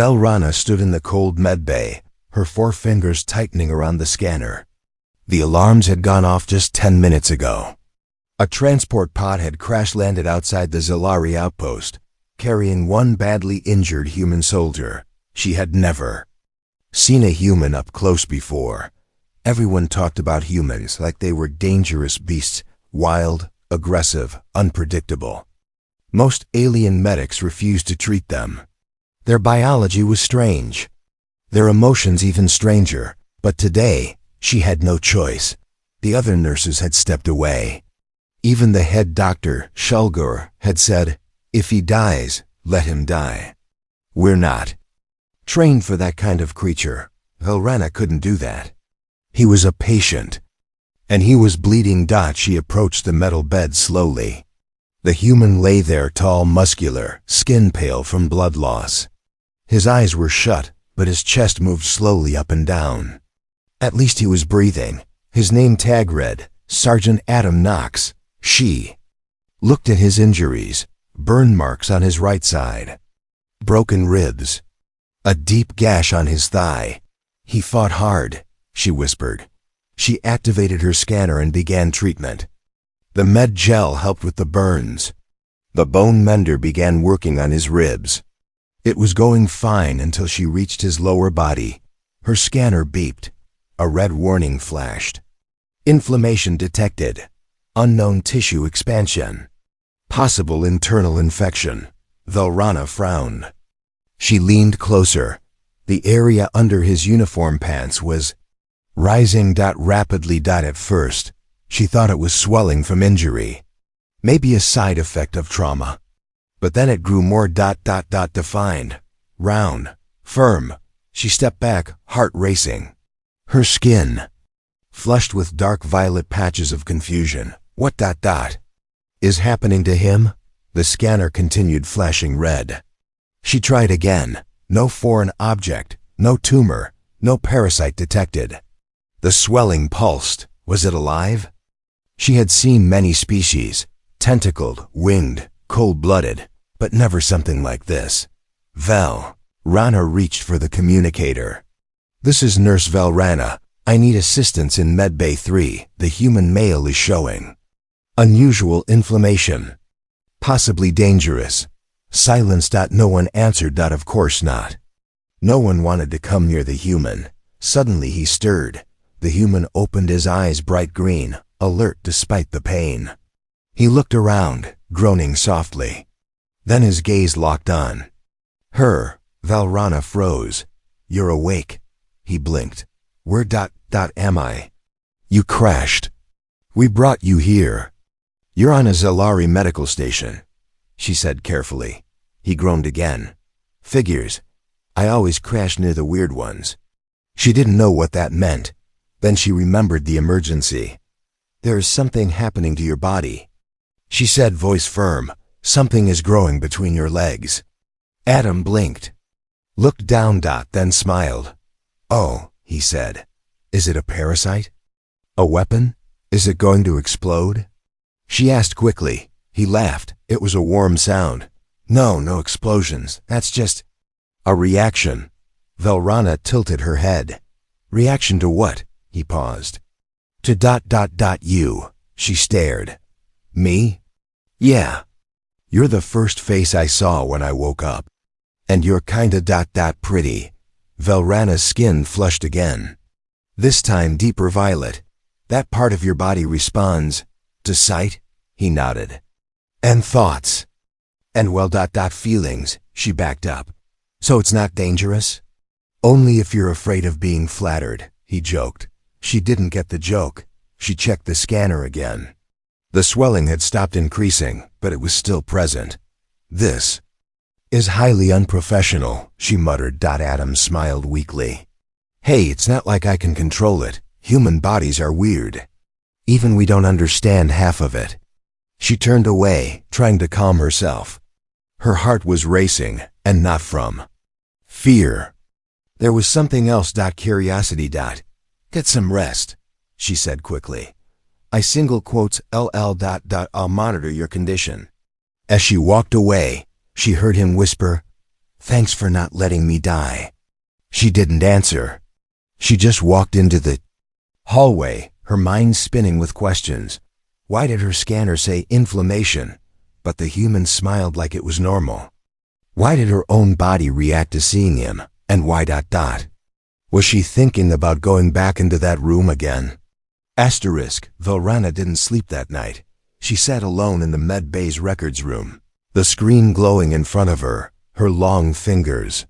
Velrana stood in the cold med bay, her 4 fingers tightening around the scanner. The alarms had gone off just 10 minutes ago. A transport pod had crash-landed outside the Zalari outpost, carrying 1 badly injured human soldier. She had never seen a human up close before. Everyone talked about humans like they were dangerous beasts, wild, aggressive, unpredictable. Most alien medics refused to treat them. Their biology was strange, their emotions even stranger, but today, she had no choice. The other nurses had stepped away. Even the head doctor, Shulgur, had said, "If he dies, let him die. We're not trained for that kind of creature." Velrana couldn't do that. He was a patient, and he was bleeding. She approached the metal bed slowly. The human lay there, tall, muscular, skin pale from blood loss. His eyes were shut, but his chest moved slowly up and down. At least he was breathing. His name tag read, Sergeant Adam Knox. She looked at his injuries, burn marks on his right side, broken ribs, a deep gash on his thigh. "He fought hard," she whispered. She activated her scanner and began treatment. The med gel helped with the burns. The bone mender began working on his ribs. It was going fine until she reached his lower body. Her scanner beeped. A red warning flashed. Inflammation detected. Unknown tissue expansion. Possible internal infection. Velrana frowned. She leaned closer. The area under his uniform pants was rising rapidly. At first, she thought it was swelling from injury. Maybe a side effect of trauma. But then it grew more defined. Round. Firm. She stepped back, heart racing. Her skin flushed with dark violet patches of confusion. What is happening to him? The scanner continued flashing red. She tried again. No foreign object, no tumor, no parasite detected. The swelling pulsed. Was it alive? She had seen many species, tentacled, winged, cold-blooded, but never something like this. Velrana reached for the communicator. "This is Nurse Velrana. I need assistance in Medbay 3. The human male is showing unusual inflammation. Possibly dangerous." Silence. No one answered. Of course not. No one wanted to come near the human. Suddenly he stirred. The human opened his eyes bright green, alert despite the pain. He looked around, groaning softly. Then his gaze locked on her. Velrana froze. "You're awake." He blinked. "Where am I?" "You crashed. We brought you here. You're on a Zalari medical station," she said carefully. He groaned again. "Figures. I always crash near the weird ones." She didn't know what that meant. Then she remembered the emergency. "There is something happening to your body," she said, voice firm. "Something is growing between your legs." Adam blinked, looked down, then smiled. "Oh," he said. "Is it a parasite? A weapon? Is it going to explode?" She asked quickly. He laughed. It was a warm sound. No explosions. That's just a reaction." Velrana tilted her head. "Reaction to what?" He paused. "To you." She stared. "Me? Yeah. You're the first face I saw when I woke up. And you're kinda pretty." Velrana's skin flushed again. This time deeper violet. "That part of your body responds to sight?" He nodded. "And thoughts. And feelings." She backed up. "So it's not dangerous?" "Only if you're afraid of being flattered," he joked. She didn't get the joke. She checked the scanner again. The swelling had stopped increasing, but it was still present. "This is highly unprofessional," she muttered. Adam smiled weakly. "Hey, it's not like I can control it. Human bodies are weird. Even we don't understand half of it." She turned away, trying to calm herself. Her heart was racing, and not from fear. There was something else. Curiosity. "Get some rest," she said quickly. "I single quotes LL. I'll monitor your condition." As she walked away, she heard him whisper, Thanks for not letting me die." She didn't answer. She just walked into the hallway, her mind spinning with questions. Why did her scanner say inflammation, but the human smiled like it was normal? Why did her own body react to seeing him, and why ... Was she thinking about going back into that room again? Velrana didn't sleep that night. She sat alone in the med bay's records room, the screen glowing in front of her, her long fingers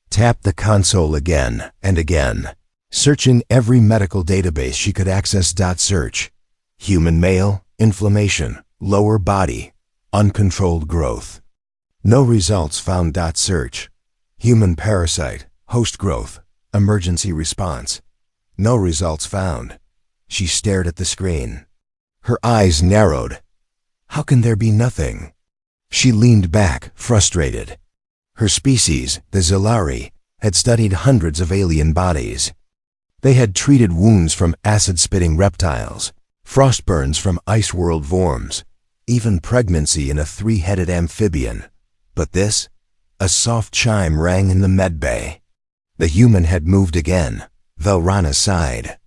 tapped the console again and again, searching every medical database she could access. Search: human male, inflammation, lower body, uncontrolled growth. No results found. Search: human parasite, host growth, emergency response. No results found. She stared at the screen. Her eyes narrowed. How can there be nothing? She leaned back, frustrated. Her species, the Zilari, had studied hundreds of alien bodies. They had treated wounds from acid-spitting reptiles, frostburns from ice-world worms, even pregnancy in a 3-headed amphibian. But this? A soft chime rang in the medbay. The human had moved again. Velrana sighed.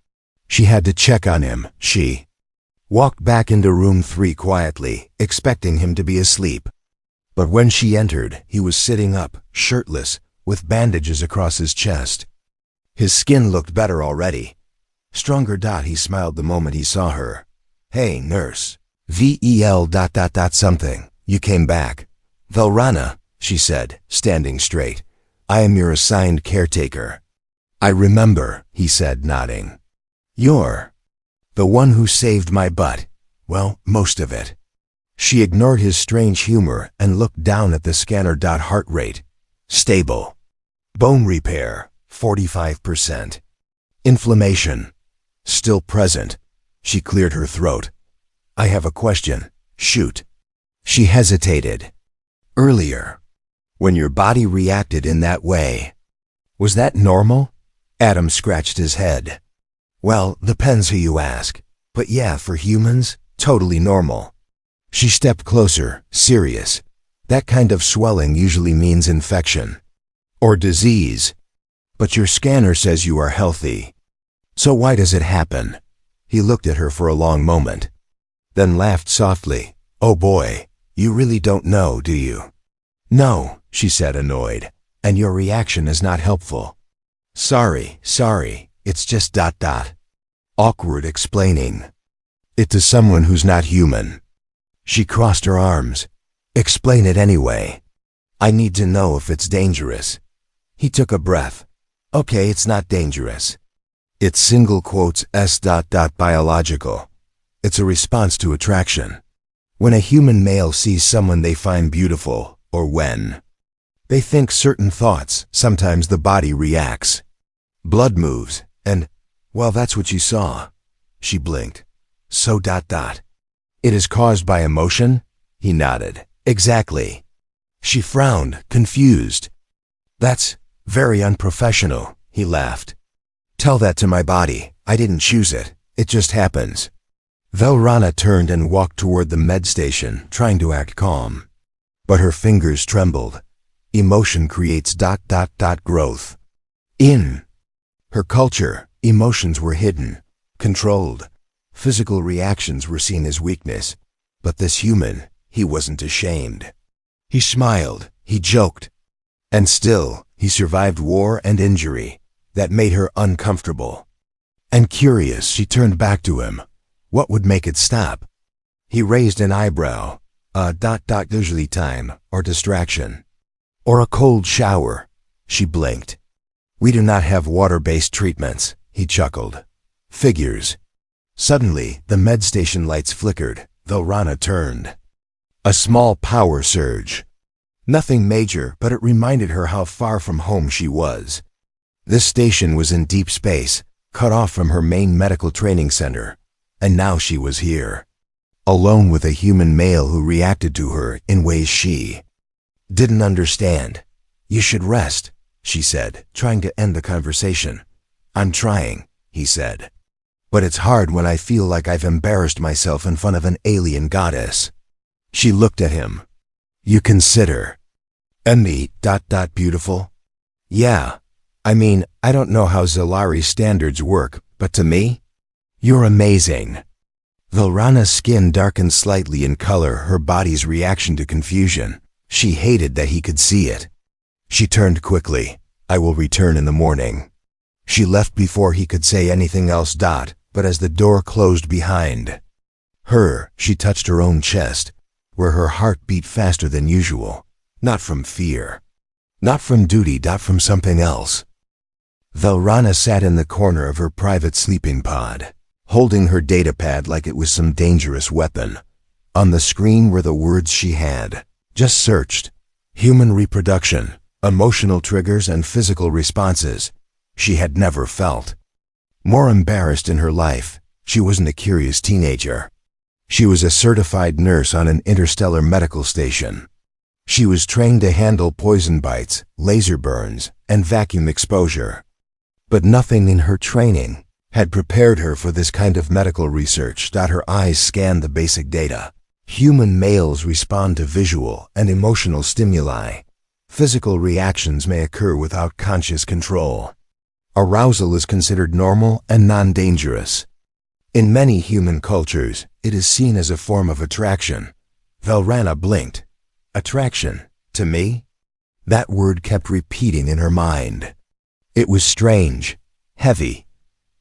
She had to check on him. She walked back into room 3 quietly, expecting him to be asleep. But when she entered, he was sitting up, shirtless, with bandages across his chest. His skin looked better already. Stronger. He smiled the moment he saw her. "Hey, nurse. VEL ... something. You came back." "Velrana," she said, standing straight. "I am your assigned caretaker." "I remember," he said, nodding. "You're the one who saved my butt. Well, most of it." She ignored his strange humor and looked down at the scanner. Heart rate stable. Bone repair 45%. Inflammation still present. She cleared her throat. "I have a question." "Shoot." She hesitated. "Earlier, when your body reacted in that way, was that normal?" Adam scratched his head. "Well, depends who you ask. But yeah, for humans, totally normal." She stepped closer, serious. "That kind of swelling usually means infection or disease. But your scanner says you are healthy. So why does it happen?" He looked at her for a long moment, then laughed softly. "Oh boy, you really don't know, do you?" "No," she said, annoyed. "And your reaction is not helpful." Sorry, it's just ... Awkward explaining it to someone who's not human." She crossed her arms. "Explain it anyway. I need to know if it's dangerous." He took a breath. "Okay, it's not dangerous. It's single quotes S ... biological. It's a response to attraction. When a human male sees someone they find beautiful, or when they think certain thoughts, sometimes the body reacts. Blood moves, and, well, that's what you saw." She blinked. "So ... It is caused by emotion?" He nodded. "Exactly." She frowned, confused. "That's very unprofessional," he laughed. "Tell that to my body. I didn't choose it. It just happens." Velrana turned and walked toward the med station, trying to act calm. But her fingers trembled. Emotion creates ... growth. In her culture, emotions were hidden, controlled. Physical reactions were seen as weakness. But this human, he wasn't ashamed. He smiled, he joked. And still, he survived war and injury. That made her uncomfortable. And curious, she turned back to him. What would make it stop? He raised an eyebrow. Usually time, or distraction. Or a cold shower. She blinked. "We do not have water-based treatments," he chuckled. "Figures." Suddenly, the med station lights flickered. Velrana turned. A small power surge. Nothing major, but it reminded her how far from home she was. This station was in deep space, cut off from her main medical training center. And now she was here, alone with a human male who reacted to her in ways she didn't understand. "You should rest," she said, trying to end the conversation. "I'm trying," he said. "But it's hard when I feel like I've embarrassed myself in front of an alien goddess." She looked at him. "You consider And me, beautiful? Yeah. I mean, I don't know how Zilari's standards work, but to me, you're amazing. Velrana's skin darkened slightly in color, her body's reaction to confusion. She hated that he could see it. She turned quickly. I will return in the morning. She left before he could say anything else. But as the door closed behind her, she touched her own chest, where her heart beat faster than usual. Not from fear. Not from duty. From something else. Velrana sat in the corner of her private sleeping pod, holding her datapad like it was some dangerous weapon. On the screen were the words she had just searched: human reproduction, emotional triggers and physical responses. She had never felt more embarrassed in her life. She wasn't a curious teenager. She was a certified nurse on an interstellar medical station. She was trained to handle poison bites, laser burns, and vacuum exposure. But nothing in her training had prepared her for this kind of medical research. Her eyes scanned the basic data. Human males respond to visual and emotional stimuli. Physical reactions may occur without conscious control. Arousal is considered normal and non-dangerous. In many human cultures, it is seen as a form of attraction. Velrana blinked. Attraction? To me? That word kept repeating in her mind. It was strange, heavy,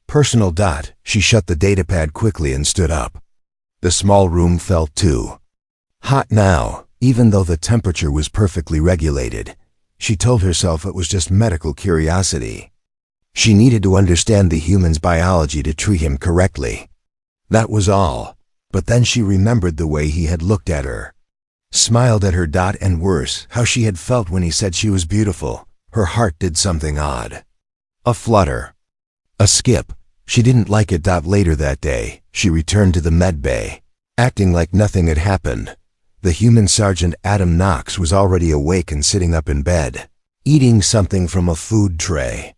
personal. She shut the datapad quickly and stood up. The small room felt too hot now, even though the temperature was perfectly regulated. She told herself it was just medical curiosity. She needed to understand the human's biology to treat him correctly. That was all. But then she remembered the way he had looked at her. Smiled at her. And worse, how she had felt when he said she was beautiful. Her heart did something odd. A flutter. A skip. She didn't like it. Later that day, she returned to the med bay, acting like nothing had happened. The human Sergeant Adam Knox was already awake and sitting up in bed, eating something from a food tray.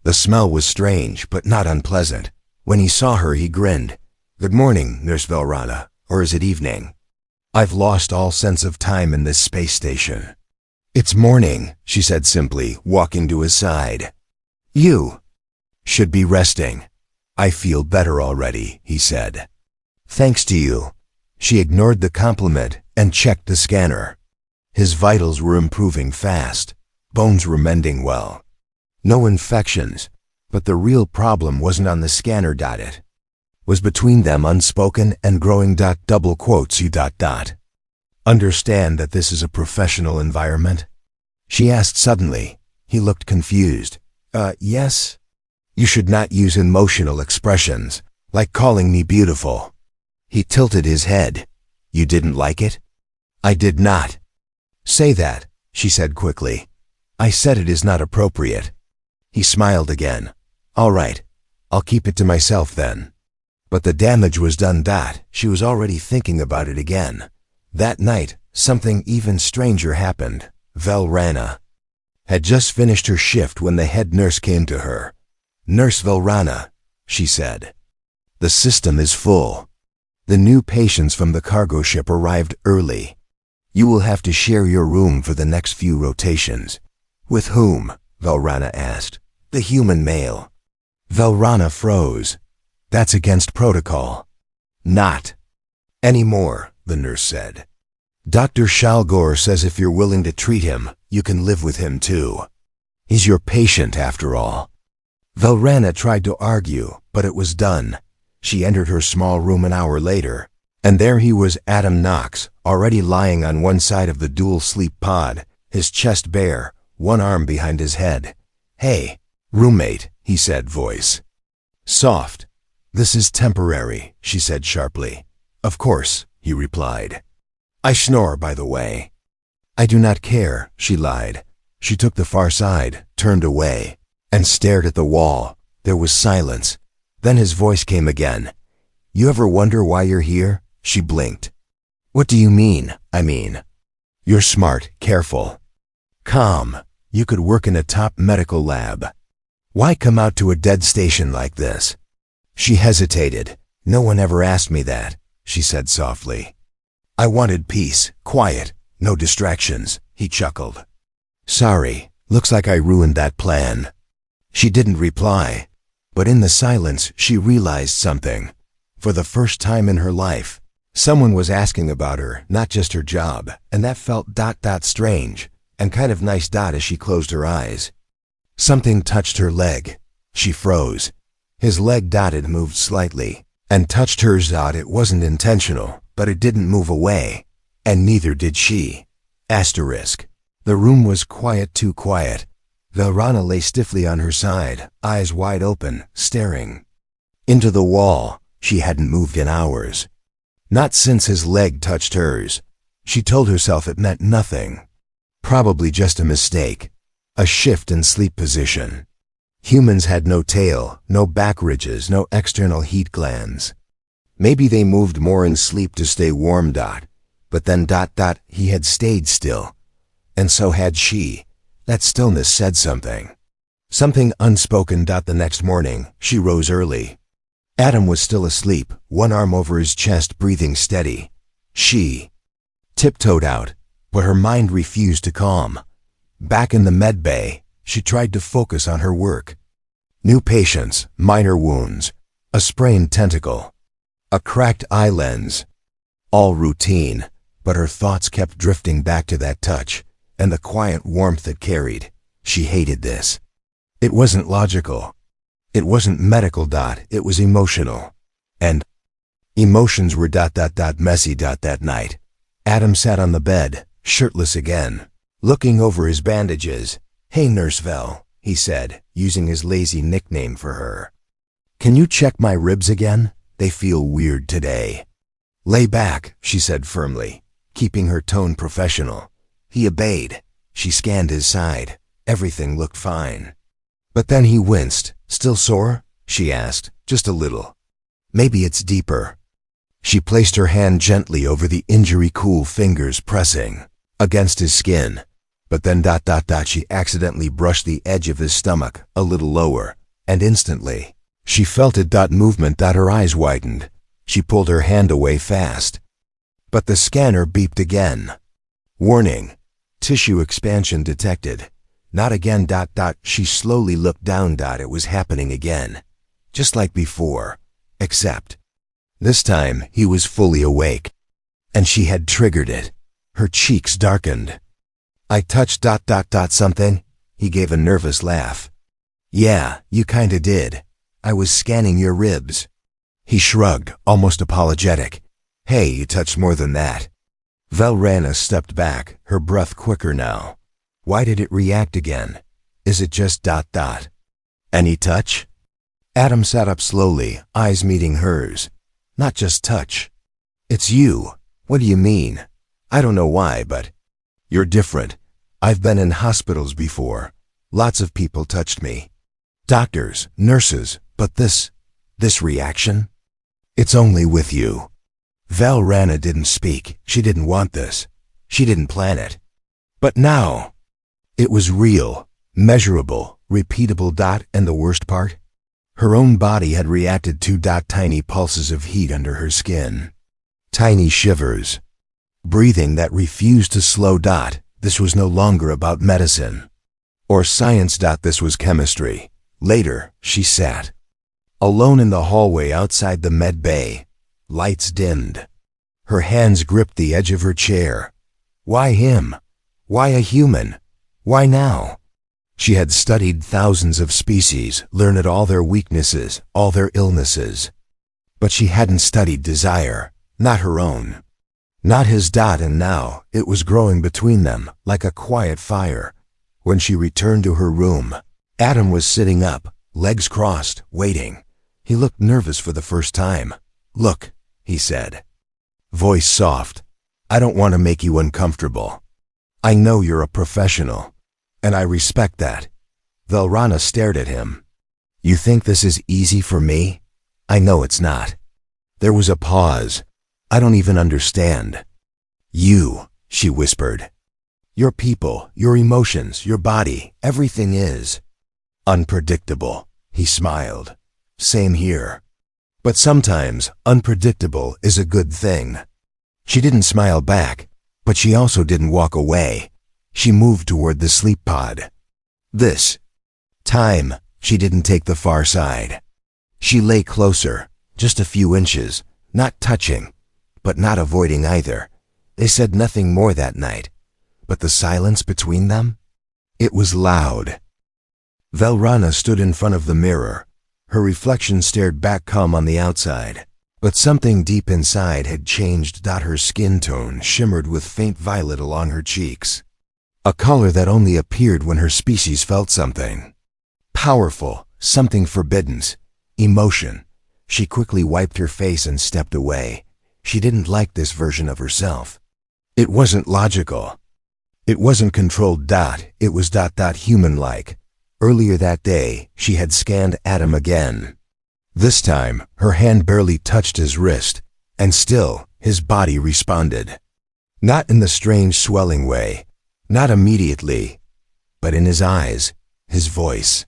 The smell was strange, but not unpleasant. When he saw her, he grinned. "Good morning, Nurse Velrana. Or is it evening? I've lost all sense of time in this space station." "It's morning," she said simply, walking to his side. "You should be resting." "I feel better already," he said. "Thanks to you." She ignored the compliment and checked the scanner. His vitals were improving fast. Bones were mending well. No infections, but the real problem wasn't on the scanner. It was between them, unspoken and growing. Double quotes. You. Understand that this is a professional environment? She asked suddenly. He looked confused. Yes? You should not use emotional expressions, like calling me beautiful." He tilted his head. "You didn't like it?" "I did not say that," she said quickly. "I said it is not appropriate." He smiled again. "All right, I'll keep it to myself then." But the damage was done. She was already thinking about it again. That night, something even stranger happened. Velrana had just finished her shift when the head nurse came to her. "Nurse Velrana," she said, "the system is full. The new patients from the cargo ship arrived early. You will have to share your room for the next few rotations." "With whom?" Velrana asked. "The human male." Velrana froze. "That's against protocol." "Not anymore," the nurse said. "Dr. Shalgor says if you're willing to treat him, you can live with him too. He's your patient after all." Velrana tried to argue, but it was done. She entered her small room an hour later, and there he was, Adam Knox, already lying on one side of the dual sleep pod, his chest bare, one arm behind his head. "Hey, roommate," he said, voice soft. "This is temporary," she said sharply. "Of course," he replied. "I snore, by the way." "I do not care," she lied. She took the far side, turned away, and stared at the wall. There was silence. Then his voice came again. "You ever wonder why you're here?" She blinked. "What do you mean?" "I mean, you're smart, careful, calm. You could work in a top medical lab. Why come out to a dead station like this?" She hesitated. "No one ever asked me that," she said softly. "I wanted peace, quiet, no distractions," he chuckled. Sorry, looks like I ruined that plan. She didn't reply, but in the silence she realized something. For the first time in her life, someone was asking about her, not just her job, and that felt strange, and kind of nice as she closed her eyes. Something touched her leg. She froze. His leg had moved slightly, and touched hers. It wasn't intentional, but it didn't move away, and neither did she. Asterisk. The room was quiet, too quiet. Velrana lay stiffly on her side, eyes wide open, staring into the wall. She hadn't moved in hours. Not since his leg touched hers. She told herself it meant nothing. Probably just a mistake. A shift in sleep position. Humans had no tail, no back ridges, no external heat glands. Maybe they moved more in sleep to stay warm. But then he had stayed still. And so had she. That stillness said something. Something unspoken. The next morning, she rose early. Adam was still asleep, one arm over his chest, breathing steady. She tiptoed out, but her mind refused to calm. Back in the med bay, she tried to focus on her work. New patients, minor wounds, a sprained tentacle, a cracked eye lens. All routine, but her thoughts kept drifting back to that touch, and the quiet warmth it carried. She hated this. It wasn't logical. It wasn't medical. It was emotional. And emotions were messy. That night, Adam sat on the bed, shirtless again, looking over his bandages. "Hey, Nurse Vel," he said, using his lazy nickname for her. "Can you check my ribs again? They feel weird today." "Lay back," she said firmly, keeping her tone professional. He obeyed. She scanned his side. Everything looked fine. But then he winced. "Still sore?" she asked. "Just a little." "Maybe it's deeper." She placed her hand gently over the injury, cool fingers pressing against his skin. But then she accidentally brushed the edge of his stomach a little lower, and instantly she felt it. Movement. Her eyes widened. She pulled her hand away fast. But the scanner beeped again. Warning. Tissue expansion detected. Not again. She slowly looked down. It was happening again. Just like before. Except this time he was fully awake. And she had triggered it. Her cheeks darkened. "I touched something?" He gave a nervous laugh. "Yeah, you kinda did. I was scanning your ribs." He shrugged, almost apologetic. "Hey, you touched more than that." Velrana stepped back, her breath quicker now. Why did it react again? Is it just ... Any touch? Adam sat up slowly, eyes meeting hers. "Not just touch. It's you." "What do you mean?" "I don't know why, but you're different. I've been in hospitals before. Lots of people touched me. Doctors, nurses, but this reaction? It's only with you." Velrana didn't speak. She didn't want this. She didn't plan it. But now, it was real, measurable, repeatable. And the worst part? Her own body had reacted to tiny pulses of heat under her skin. Tiny shivers. Breathing that refused to slow. This was no longer about medicine or science. This was chemistry. Later, she sat alone in the hallway outside the med bay. Lights dimmed. Her hands gripped the edge of her chair. Why him? Why a human? Why now? She had studied thousands of species, learned all their weaknesses, all their illnesses. But she hadn't studied desire, not her own. Not his. And now, it was growing between them, like a quiet fire. When she returned to her room, Adam was sitting up, legs crossed, waiting. He looked nervous for the first time. "Look," he said. Voice soft. "I don't want to make you uncomfortable. I know you're a professional, and I respect that." Velrana stared at him. "You think this is easy for me? I know it's not." There was a pause. "I don't even understand." "You," she whispered. "Your people, your emotions, your body, everything is unpredictable." He smiled. "Same here. But sometimes unpredictable is a good thing." She didn't smile back, but she also didn't walk away. She moved toward the sleep pod. This time, she didn't take the far side. She lay closer, just a few inches, not touching, but not avoiding either. They said nothing more that night, but the silence between them? It was loud. Velrana stood in front of the mirror. Her reflection stared back calm on the outside, but something deep inside had changed. Her skin tone shimmered with faint violet along her cheeks, a color that only appeared when her species felt something powerful, something forbidden, emotion. She quickly wiped her face and stepped away. She didn't like this version of herself. It wasn't logical. It wasn't controlled. It was human-like. Earlier that day, she had scanned Adam again. This time, her hand barely touched his wrist, and still, his body responded. Not in the strange swelling way, not immediately, but in his eyes, his voice,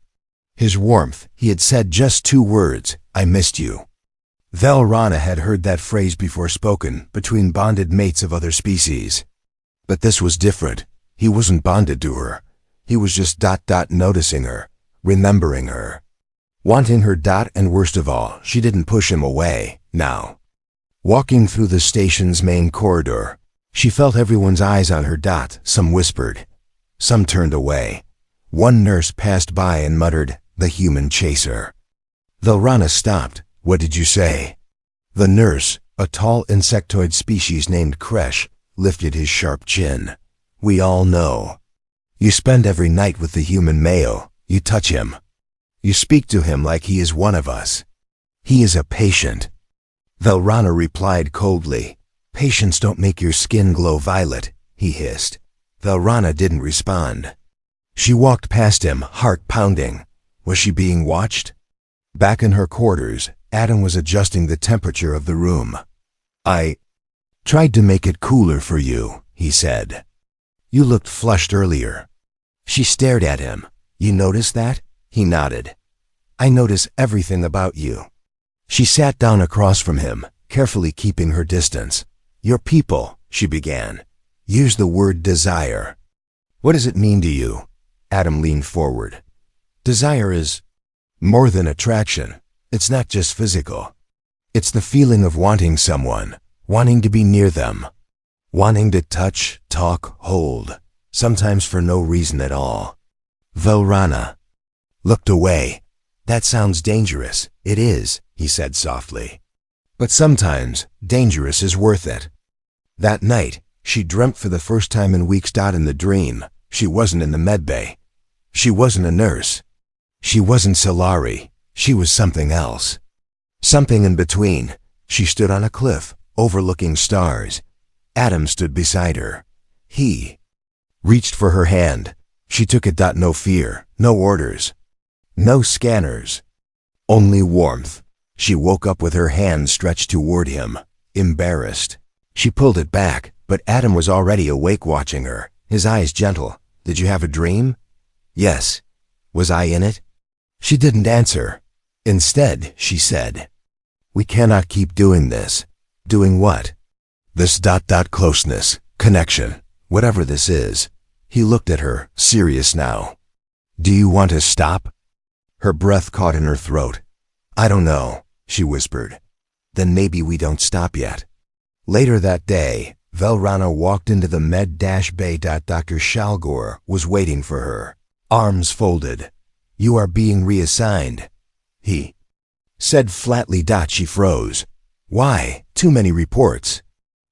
his warmth. He had said just 2 words, "I missed you." Velrana had heard that phrase before, spoken between bonded mates of other species. But this was different. He wasn't bonded to her. He was just noticing her, remembering her, wanting her. And worst of all, she didn't push him away, now. Walking through the station's main corridor, she felt everyone's eyes on her. Some whispered. Some turned away. One nurse passed by and muttered, "The human chaser." Velrana stopped. "What did you say?" The nurse, a tall insectoid species named Kresh, lifted his sharp chin. "We all know. You spend every night with the human male. You touch him. You speak to him like he is one of us. He is a patient." Velrana replied coldly. "Patients don't make your skin glow violet," he hissed. Velrana didn't respond. She walked past him, heart pounding. Was she being watched? Back in her quarters, Adam was adjusting the temperature of the room. "I tried to make it cooler for you," he said. "You looked flushed earlier." She stared at him. "You noticed that?" He nodded. "I notice everything about you." She sat down across from him, carefully keeping her distance. "Your people," she began, "use the word desire. What does it mean to you?" Adam leaned forward. "Desire is more than attraction. It's not just physical. It's the feeling of wanting someone, wanting to be near them, wanting to touch, talk, hold, sometimes for no reason at all." Velrana looked away. "That sounds dangerous." "It is," he said softly. "But sometimes, dangerous is worth it." That night, she dreamt for the first time in weeks. In the dream, she wasn't in the medbay. She wasn't a nurse. She wasn't Solari. She was something else. Something in between. She stood on a cliff, overlooking stars. Adam stood beside her. He reached for her hand. She took it. No fear, no orders, no scanners, only warmth. She woke up with her hand stretched toward him, embarrassed. She pulled it back, but Adam was already awake, watching her, his eyes gentle. "Did you have a dream?" "Yes." "Was I in it?" She didn't answer. Instead, she said, "We cannot keep doing this." "Doing what?" "This closeness, connection, whatever this is." He looked at her, serious now. "Do you want to stop?" Her breath caught in her throat. "I don't know," she whispered. "Then maybe we don't stop yet." Later that day, Velrana walked into the med-bay. Dr. Shalgor was waiting for her, arms folded. "You are being reassigned," he said flatly. She froze. "Why? Too many reports."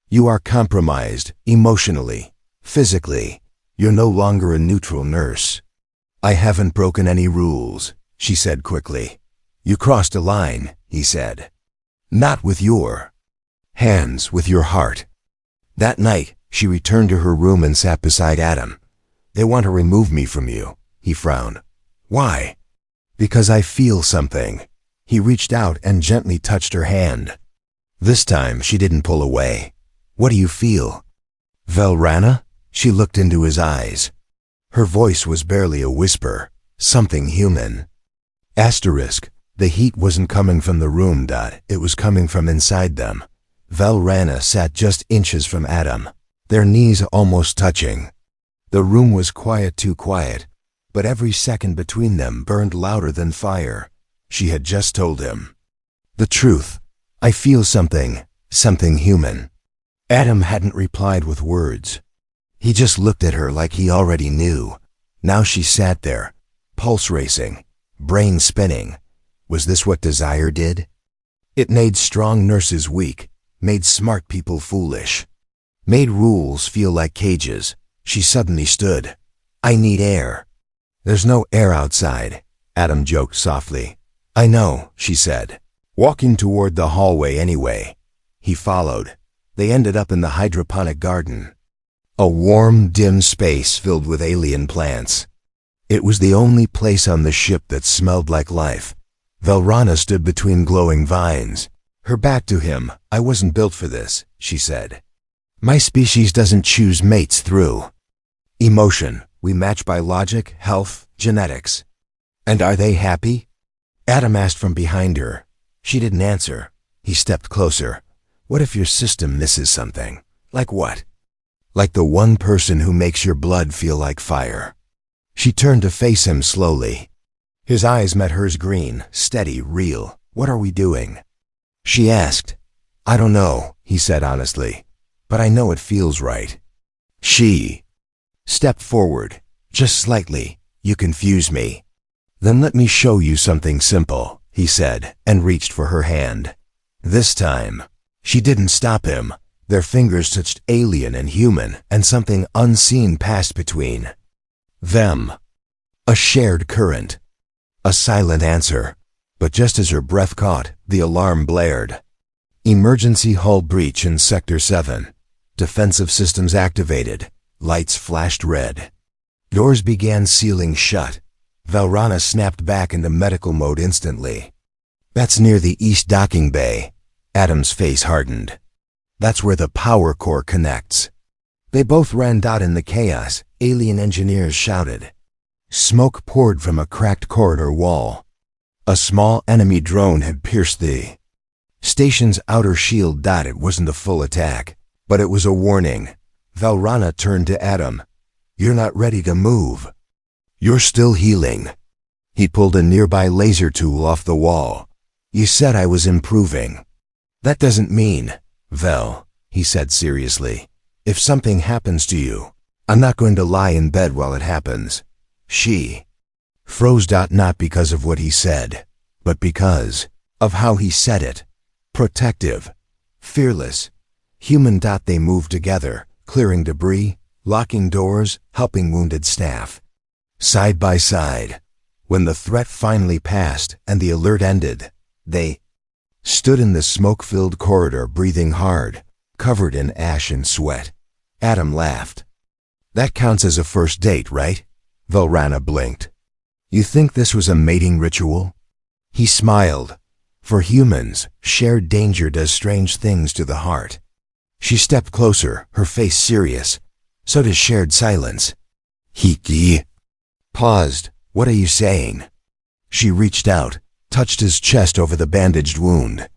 "You are compromised, emotionally, physically. You're no longer a neutral nurse." "I haven't broken any rules," she said quickly. "You crossed a line," he said. "Not with your hands, with your heart." That night, she returned to her room and sat beside Adam. "They want to remove me from you," he frowned. "Why?" "Because I feel something." He reached out and gently touched her hand. This time, she didn't pull away. "What do you feel?" "Velrana?" She looked into his eyes. Her voice was barely a whisper, something human. The heat wasn't coming from the room. It was coming from inside them. Velrana sat just inches from Adam, their knees almost touching. The room was quiet, too quiet, but every second between them burned louder than fire. She had just told him the truth. I feel something human. Adam hadn't replied with words. He just looked at her like he already knew. Now she sat there, pulse racing, brain spinning. Was this what desire did? It made strong nurses weak, made smart people foolish, made rules feel like cages. She suddenly stood. I need air. There's no air outside, Adam joked softly. I know, she said, walking toward the hallway anyway. He followed. They ended up in the hydroponic garden. A warm, dim space filled with alien plants. It was the only place on the ship that smelled like life. Velrana stood between glowing vines, her back to him. I wasn't built for this, she said. My species doesn't choose mates through emotion. We match by logic, health, genetics. And are they happy? Adam asked from behind her. She didn't answer. He stepped closer. What if your system misses something? Like what? Like the one person who makes your blood feel like fire. She turned to face him slowly. His eyes met hers, green, steady, real. What are we doing? She asked. I don't know, he said honestly, but I know it feels right. She stepped forward, just slightly. You confuse me. Then let me show you something simple, he said, and reached for her hand. This time, she didn't stop him. Their fingers touched alien and human, and something unseen passed between them. A shared current. A silent answer. But just as her breath caught, the alarm blared. Emergency hull breach in Sector 7. Defensive systems activated. Lights flashed red. Doors began sealing shut. Velrana snapped back into medical mode instantly. That's near the east docking bay. Adam's face hardened. That's where the power core connects. They both ran out in the chaos. Alien engineers shouted. Smoke poured from a cracked corridor wall. A small enemy drone had pierced the station's outer shield. It wasn't a full attack, but it was a warning. Velrana turned to Adam. You're not ready to move. You're still healing. He pulled a nearby laser tool off the wall. You said I was improving. That doesn't mean, Vel, he said seriously. If something happens to you, I'm not going to lie in bed while it happens. She froze. Not because of what he said, but because of how he said it. Protective, fearless, human. They moved together, clearing debris, locking doors, helping wounded staff. Side by side. When the threat finally passed and the alert ended, they stood in the smoke-filled corridor, breathing hard, covered in ash and sweat. Adam laughed. That counts as a first date, right? Velrana blinked. You think this was a mating ritual? He smiled. For humans, shared danger does strange things to the heart. She stepped closer, her face serious. So does shared silence. He paused. What are you saying? She reached out, touched his chest over the bandaged wound.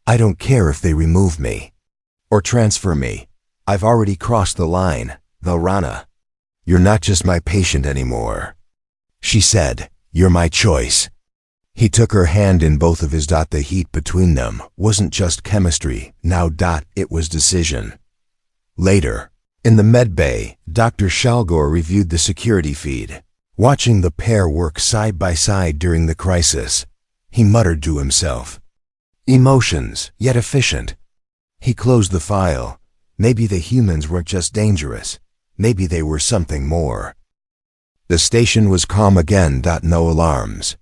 I don't care if they remove me or transfer me. I've already crossed the line, Velrana. You're not just my patient anymore. She said, you're my choice. He took her hand in both of his. The heat between them wasn't just chemistry, now. It was decision. Later, in the med bay, Dr. Shalgor reviewed the security feed. Watching the pair work side by side during the crisis, he muttered to himself. Emotions, yet efficient. He closed the file. Maybe the humans weren't just dangerous. Maybe they were something more. The station was calm again. No alarms.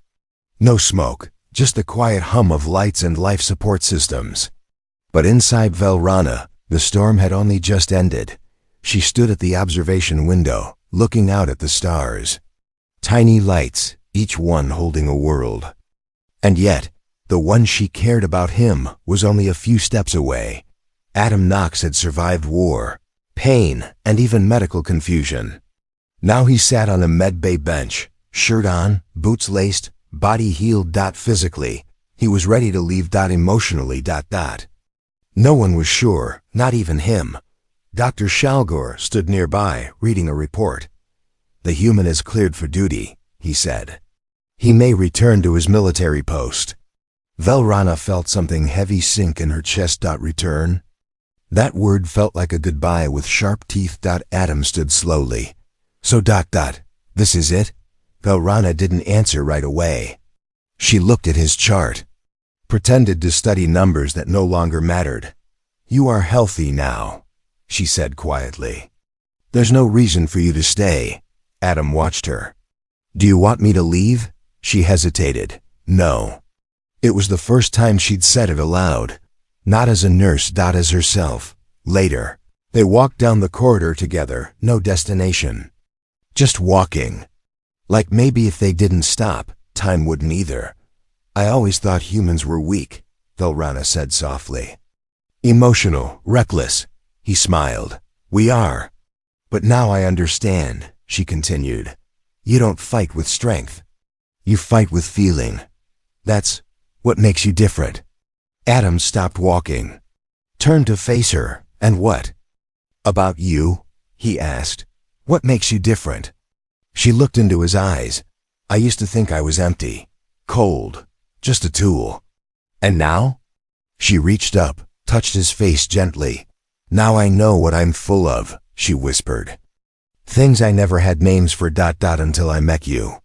No smoke, just the quiet hum of lights and life support systems. But inside Velrana, the storm had only just ended. She stood at the observation window, looking out at the stars. Tiny lights, each one holding a world. And yet, the one she cared about, him, was only a few steps away. Adam Knox had survived war, pain, and even medical confusion. Now he sat on a medbay bench, shirt on, boots laced, body healed. Physically, he was ready to leave. Emotionally. No one was sure, not even him. Dr. Shalgor stood nearby, reading a report. The human is cleared for duty, he said. He may return to his military post. Velrana felt something heavy sink in her chest. Return? That word felt like a goodbye with sharp teeth. Adam stood slowly. So this is it? Velrana didn't answer right away. She looked at his chart, pretended to study numbers that no longer mattered. You are healthy now, she said quietly. There's no reason for you to stay. Adam watched her. Do you want me to leave? She hesitated. No. It was the first time she'd said it aloud. Not as a nurse, as herself. Later, they walked down the corridor together, no destination. Just walking. Like maybe if they didn't stop, time wouldn't either. I always thought humans were weak, Velrana said softly. Emotional, reckless. He smiled. We are. But now I understand, she continued. You don't fight with strength. You fight with feeling. That's what makes you different. Adam stopped walking, turned to face her. And what? About you? He asked. What makes you different? She looked into his eyes. I used to think I was empty, cold, just a tool. And now? She reached up, touched his face gently. Now I know what I'm full of, she whispered. Things I never had names for. Until I met you.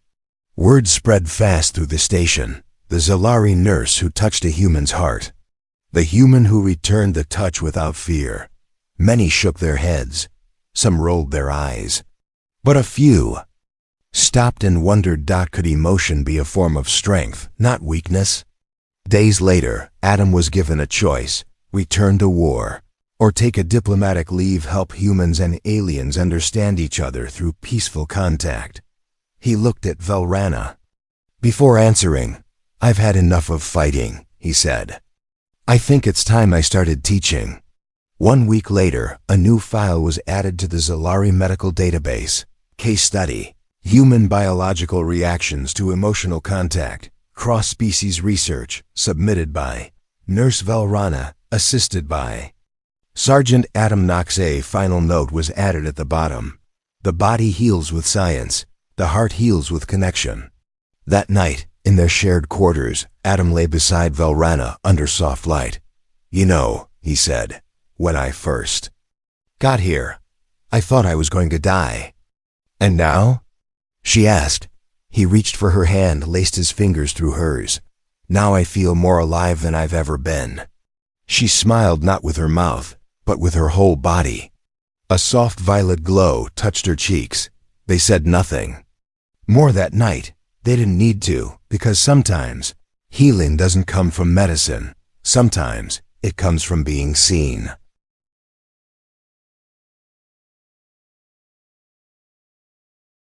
Word spread fast through the station. The Zalari nurse who touched a human's heart. The human who returned the touch without fear. Many shook their heads. Some rolled their eyes. But a few stopped and wondered. Could emotion be a form of strength, not weakness? Days later, Adam was given a choice: return to war, or take a diplomatic leave, help humans and aliens understand each other through peaceful contact. He looked at Velrana. Before answering, I've had enough of fighting, he said. I think it's time I started teaching. 1 week later, a new file was added to the Zalari medical database. Case study: human biological reactions to emotional contact, cross-species research, submitted by Nurse Velrana, assisted by Sergeant Adam Knox. A final note was added at the bottom. The body heals with science. The heart heals with connection. That night, in their shared quarters, Adam lay beside Velrana under soft light. You know, he said, when I first got here, I thought I was going to die. And now? She asked. He reached for her hand, laced his fingers through hers. Now I feel more alive than I've ever been. She smiled, not with her mouth, but with her whole body. A soft violet glow touched her cheeks. They said nothing more that night. They didn't need to, because sometimes healing doesn't come from medicine. Sometimes it comes from being seen.